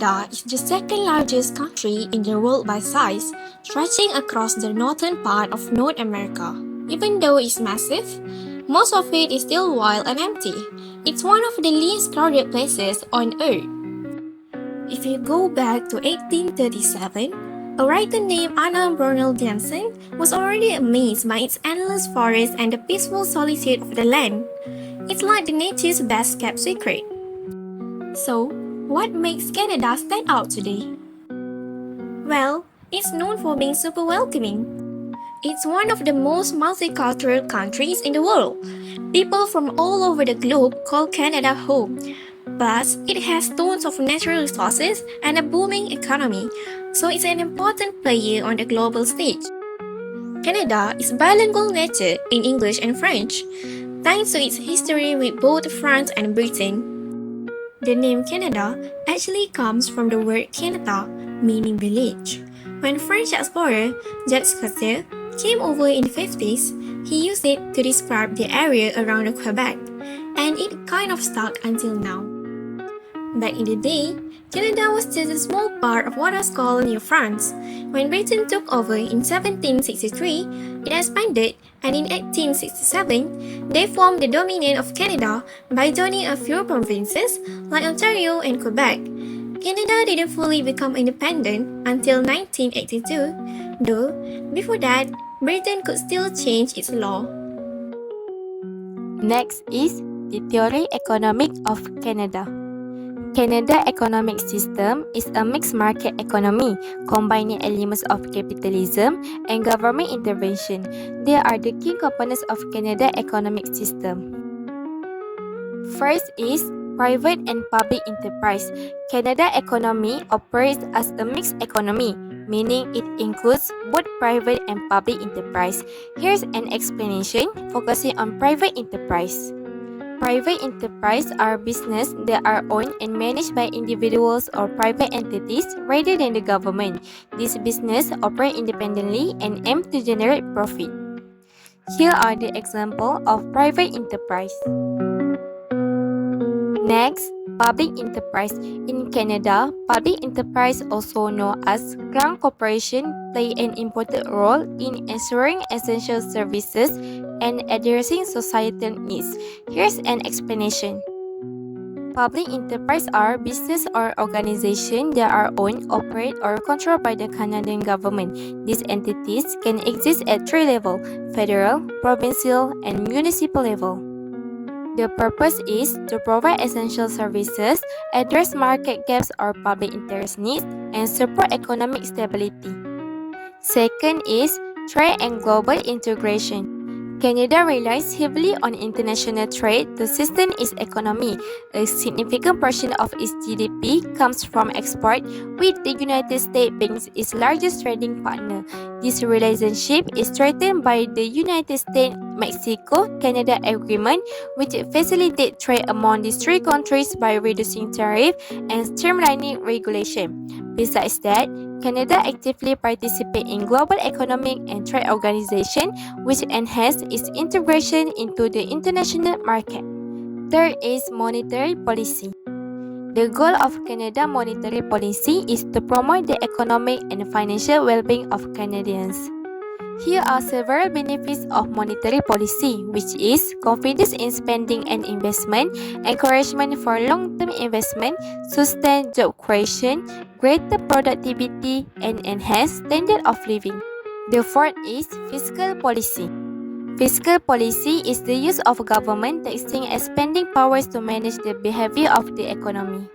Canada is the second largest country in the world by size, stretching across the northern part of North America. Even though it's massive, most of it is still wild and empty. It's one of the least crowded places on Earth. If you go back to 1837, a writer named Anna Brunel Jensen was already amazed by its endless forests and the peaceful solitude of the land. It's like the nature's best kept secret. So, what makes Canada stand out today? Well, it's known for being super welcoming. It's one of the most multicultural countries in the world. People from all over the globe call Canada home. Plus, it has tons of natural resources and a booming economy, so it's an important player on the global stage. Canada is bilingual nature in English and French, thanks to its history with both France and Britain. The name Canada actually comes from the word Canada, meaning village. When French explorer Jacques Cartier came over in the 50s, he used it to describe the area around Quebec, and it kind of stuck until now. Back in the day, Canada was just a small part of what was called New France. When Britain took over in 1763, it expanded, and in 1867, they formed the Dominion of Canada by joining a few provinces like Ontario and Quebec. Canada didn't fully become independent until 1982, though before that, Britain could still change its law. Next is the theory economic of Canada. Canada economic system is a mixed market economy combining elements of capitalism and government intervention. They are the key components of Canada economic system. First is private and public enterprise. Canada economy operates as a mixed economy, meaning it includes both private and public enterprise. Here's an explanation focusing on private enterprise. Private enterprise are businesses that are owned and managed by individuals or private entities rather than the government. These businesses operate independently and aim to generate profit. Here are the examples of private enterprise. Next, public enterprise. In Canada, public enterprise, also known as Crown Corporation, play an important role in ensuring essential services and addressing societal needs. Here's an explanation. Public enterprise are business or organizations that are owned, operate, or controlled by the Canadian government. These entities can exist at three levels: federal, provincial, and municipal level. The purpose is to provide essential services, address market gaps or public interest needs, and support economic stability. Second is trade and global integration. Canada relies heavily on international trade to sustain its economy. A significant portion of its GDP comes from export, with the United States being its largest trading partner. This relationship is strengthened by the United States-Mexico-Canada Agreement, which facilitates trade among these three countries by reducing tariffs and streamlining regulation. Besides that, Canada actively participates in global economic and trade organizations, which enhance its integration into the international market. Third is monetary policy. The goal of Canada monetary policy is to promote the economic and financial well-being of Canadians. Here are several benefits of monetary policy, which is confidence in spending and investment, encouragement for long-term investment, sustained job creation, greater productivity, and enhanced standard of living. The fourth is fiscal policy. Fiscal policy is the use of government taxing and spending powers to manage the behavior of the economy.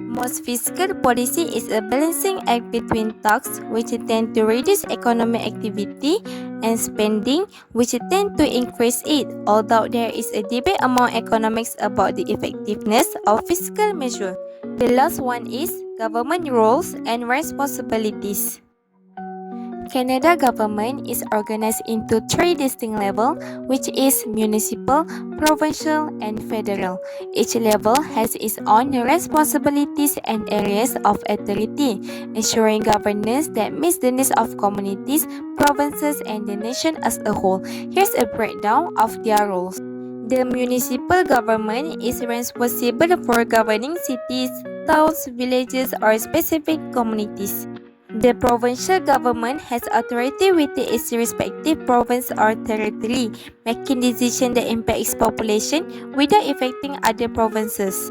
Most fiscal policy is a balancing act between tax, which tend to reduce economic activity, and spending, which tend to increase it, although there is a debate among economists about the effectiveness of fiscal measures. The last one is government roles and responsibilities. Canada government is organized into three distinct levels, which is municipal, provincial, and federal. Each level has its own responsibilities and areas of authority, ensuring governance that meets the needs of communities, provinces, and the nation as a whole. Here's a breakdown of their roles. The municipal government is responsible for governing cities, towns, villages, or specific communities. The provincial government has authority within its respective province or territory, making decisions that impact its population without affecting other provinces.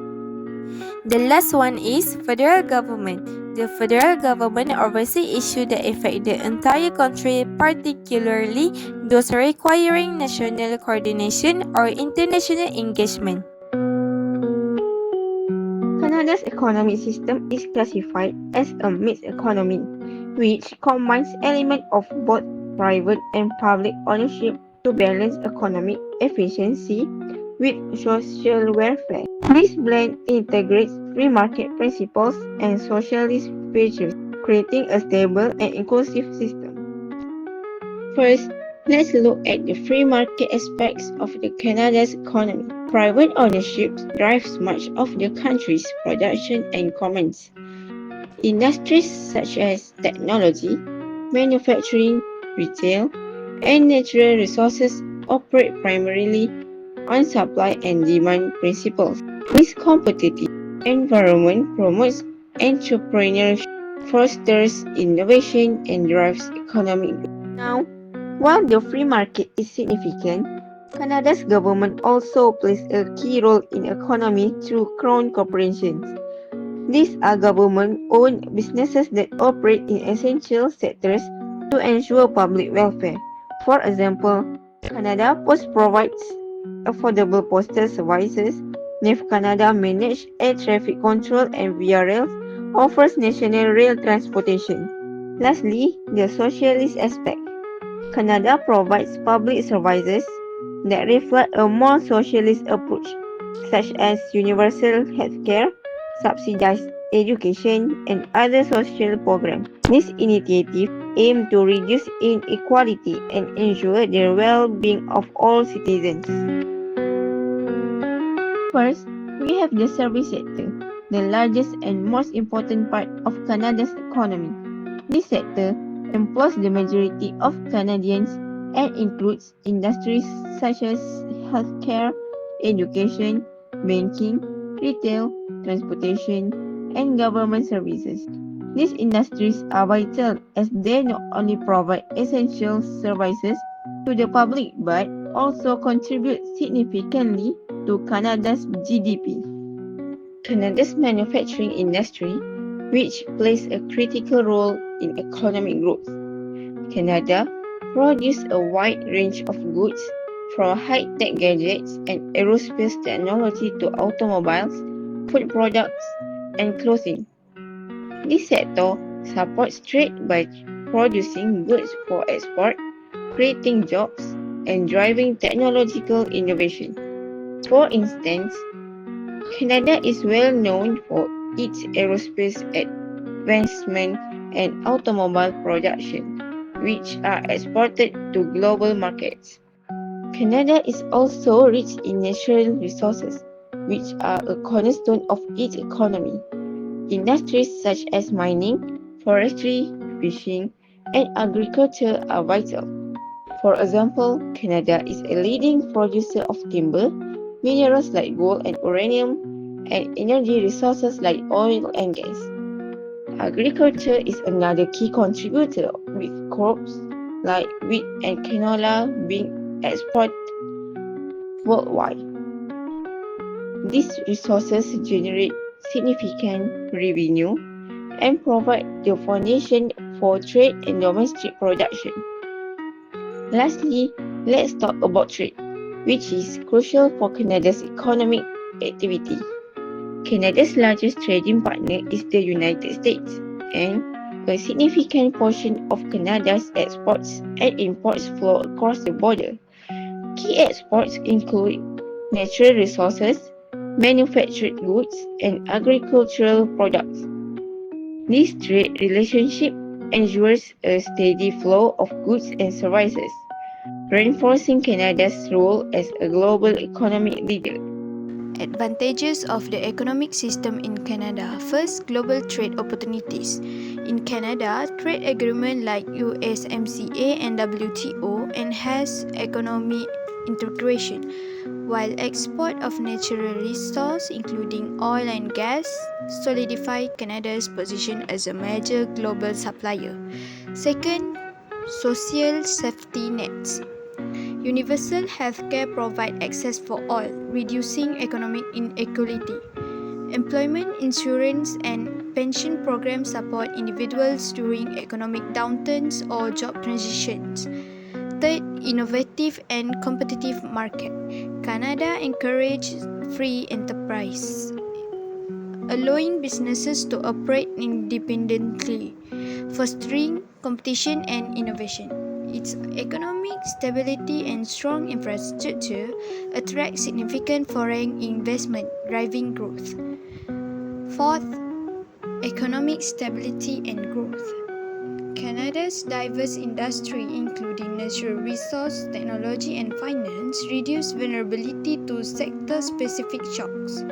The last one is federal government. The federal government oversees issues that affect the entire country, particularly those requiring national coordination or international engagement. Canada's economic system is classified as a mixed economy, which combines elements of both private and public ownership to balance economic efficiency with social welfare. This blend integrates free market principles and socialist features, creating a stable and inclusive system. First, let's look at the free market aspects of the Canada's economy. Private ownership drives much of the country's production and commerce. Industries such as technology, manufacturing, retail, and natural resources operate primarily on supply and demand principles. This competitive environment promotes entrepreneurship, fosters innovation, and drives economic growth. Now, while the free market is significant, Canada's government also plays a key role in economy through crown corporations. These are government-owned businesses that operate in essential sectors to ensure public welfare. For example, Canada Post provides affordable postal services, NAV Canada manages air traffic control, and Via Rail offers national rail transportation. Lastly, the socialist aspect. Canada provides public services that reflect a more socialist approach, such as universal healthcare, subsidized education, and other social programs. These initiatives aim to reduce inequality and ensure the well-being of all citizens. First, we have the service sector, the largest and most important part of Canada's economy. This sector employs the majority of Canadians and includes industries such as healthcare, education, banking, retail, transportation, and government services. These industries are vital as they not only provide essential services to the public but also contribute significantly to Canada's GDP. Canada's manufacturing industry, which plays a critical role in economic growth. Canada produces a wide range of goods, from high-tech gadgets and aerospace technology to automobiles, food products, and clothing. This sector supports trade by producing goods for export, creating jobs, and driving technological innovation. For instance, Canada is well known for its aerospace advancement and automobile production, which are exported to global markets. Canada is also rich in natural resources, which are a cornerstone of its economy. Industries such as mining, forestry, fishing, and agriculture are vital. For example, Canada is a leading producer of timber, minerals like gold and uranium, and energy resources like oil and gas. Agriculture is another key contributor, with crops like wheat and canola being exported worldwide. These resources generate significant revenue and provide the foundation for trade and domestic production. Lastly, let's talk about trade, which is crucial for Canada's economic activity. Canada's largest trading partner is the United States, and a significant portion of Canada's exports and imports flow across the border. Key exports include natural resources, manufactured goods, and agricultural products. This trade relationship ensures a steady flow of goods and services, reinforcing Canada's role as a global economic leader. Advantages of the economic system in Canada. First, global trade opportunities. In Canada, trade agreements like USMCA and WTO enhance economic integration, while export of natural resources, including oil and gas, solidify Canada's position as a major global supplier. Second, social safety nets. Universal healthcare provides access for all, reducing economic inequality. Employment insurance and pension programs support individuals during economic downturns or job transitions. Third, innovative and competitive market. Canada encourages free enterprise, allowing businesses to operate independently, fostering competition and innovation. Its economic stability and strong infrastructure attract significant foreign investment, driving growth. Fourth, economic stability and growth. Canada's diverse industry, including natural resource, technology, and finance, reduce vulnerability to sector-specific shocks.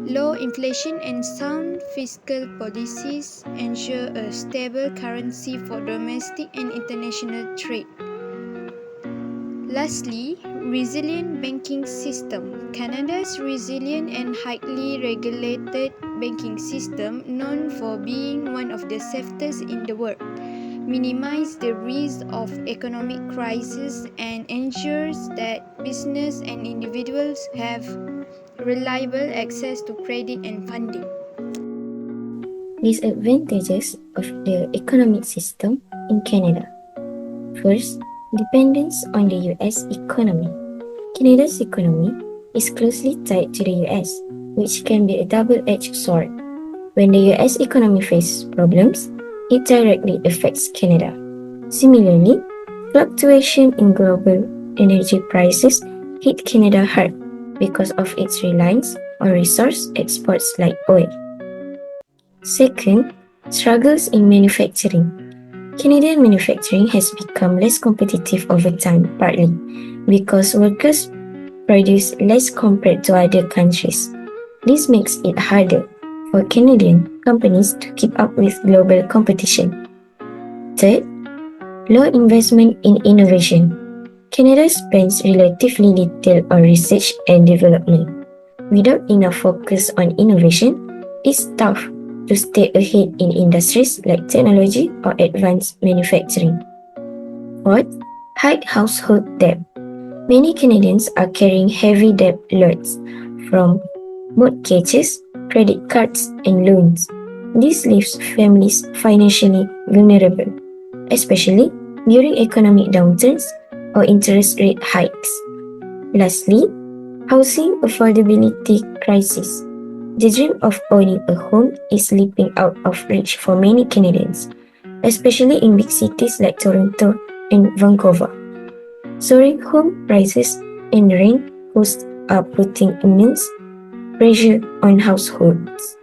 Low inflation and sound fiscal policies ensure a stable currency for domestic and international trade. Lastly, resilient banking system. Canada's resilient and highly regulated banking system, known for being one of the safest in the world, minimizes the risk of economic crisis and ensures that business and individuals have reliable access to credit and funding. Disadvantages of the economic system in Canada. First, dependence on the US economy. Canada's economy is closely tied to the US, which can be a double-edged sword. When the US economy faces problems, it directly affects Canada. Similarly, fluctuation in global energy prices hit Canada hard because of its reliance on resource exports like oil. Second, struggles in manufacturing. Canadian manufacturing has become less competitive over time, partly because workers produce less compared to other countries. This makes it harder for Canadian companies to keep up with global competition. Third, low investment in innovation. Canada spends relatively little on research and development. Without enough focus on innovation, it's tough to stay ahead in industries like technology or advanced manufacturing. Fourth, high household debt. Many Canadians are carrying heavy debt loads from mortgages, credit cards, and loans. This leaves families financially vulnerable, especially during economic downturns or interest rate hikes. Lastly, housing affordability crisis. The dream of owning a home is slipping out of reach for many Canadians, especially in big cities like Toronto and Vancouver. Soaring home prices and rent costs are putting immense pressure on households.